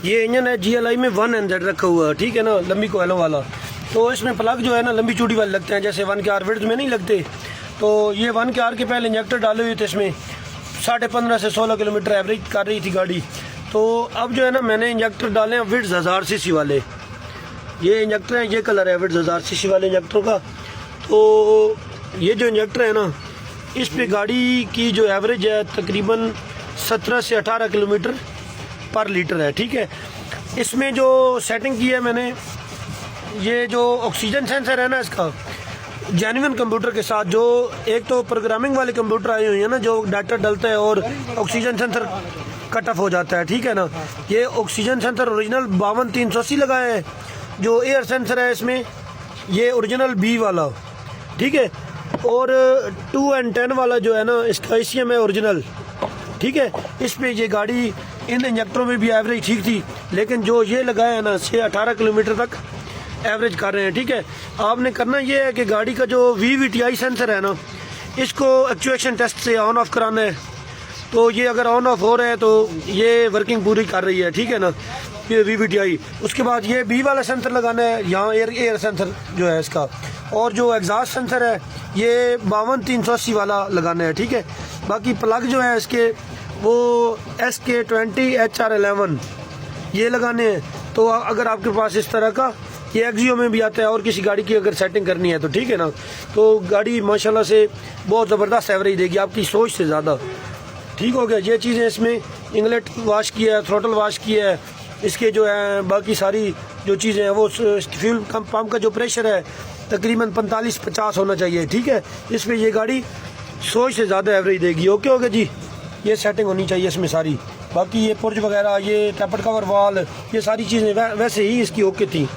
ये इंजन है GLI में 1NZ रखा हुआ है, ठीक है ना, लंबी कोयलों वाला। तो इसमें प्लग जो है ना लंबी चूड़ी वाले लगते हैं, जैसे 1KR विड्थ में नहीं लगते। तो ये 1KR के पहले इंजेक्टर डाले हुए थे, इसमें 15.5 से 16 किलोमीटर एवरेज कर रही थी गाड़ी। तो अब जो है ना मैंने इंजेक्टर डाले हैं विड्थ 1000 सीसी वाले। ये इंजेक्टर है, ये कलर है विड्थ 1000 सीसी वाले इंजेक्टरों का। तो ये जो इंजेक्टर है ना, इस पे गाड़ी की जो एवरेज है तकरीबन 17 से 18 किलोमीटर पर लीटर है, ठीक है। इसमें जो सेटिंग की है मैंने, ये जो ऑक्सीजन सेंसर है ना इसका जेन्युइन कंप्यूटर के साथ, जो एक तो प्रोग्रामिंग वाले कंप्यूटर आए हुए हैं ना, जो डाटा डलता है और ऑक्सीजन सेंसर कट ऑफ हो जाता है, ठीक है ना। ये ऑक्सीजन सेंसर ओरिजिनल 52380 लगाया है। जो एयर सेंसर है इसमें ये ओरिजिनल B वाला, ठीक है। और 2N10 वाला जो है ना इसका ACM है ओरिजिनल, ठीक है। इस पे ये गाड़ी इन इंजेक्टरों में भी एवरेज ठीक थी, लेकिन जो ये लगाया है ना 18 किलोमीटर तक एवरेज कर रहे हैं, ठीक है। आपने करना ये है कि गाड़ी का जो VVTI सेंसर है ना, इसको एक्चुएशन टेस्ट से ऑन ऑफ कराना है। तो ये अगर ऑन ऑफ हो रहा है तो ये वर्किंग पूरी कर रही है, ठीक है ना, ये VVTI। उसके बाद ये B वाला सेंसर लगाना है, यहाँ एयर सेंसर जो है इसका। और जो एग्जॉस्ट सेंसर है ये 52380 वाला लगाना है, ठीक है। बाकी प्लग जो है इसके वो SK20HR11 ये लगाने हैं। तो अगर आपके पास इस तरह का ये एक्जियो में भी आता है और किसी गाड़ी की अगर सेटिंग करनी है तो ठीक है ना, तो गाड़ी माशाल्लाह से बहुत ज़बरदस्त एवरेज देगी आपकी सोच से ज़्यादा, ठीक हो गया। ये चीज़ें इसमें इंगलेट वाश किया है, थ्रोटल वाश किया है, इसके जो है बाकी सारी जो चीज़ें हैं वो फ्यूल पम्प का जो प्रेशर है तकरीबन 45-50 होना चाहिए, ठीक है। इस पर ये गाड़ी सोच से ज़्यादा एवरेज देगी। ओके हो गया जी, ये सेटिंग होनी चाहिए इसमें सारी। बाकी ये पुर्ज वगैरह, ये टेपर कवर वाल, ये सारी चीज़ें वैसे ही इसकी ओके थी।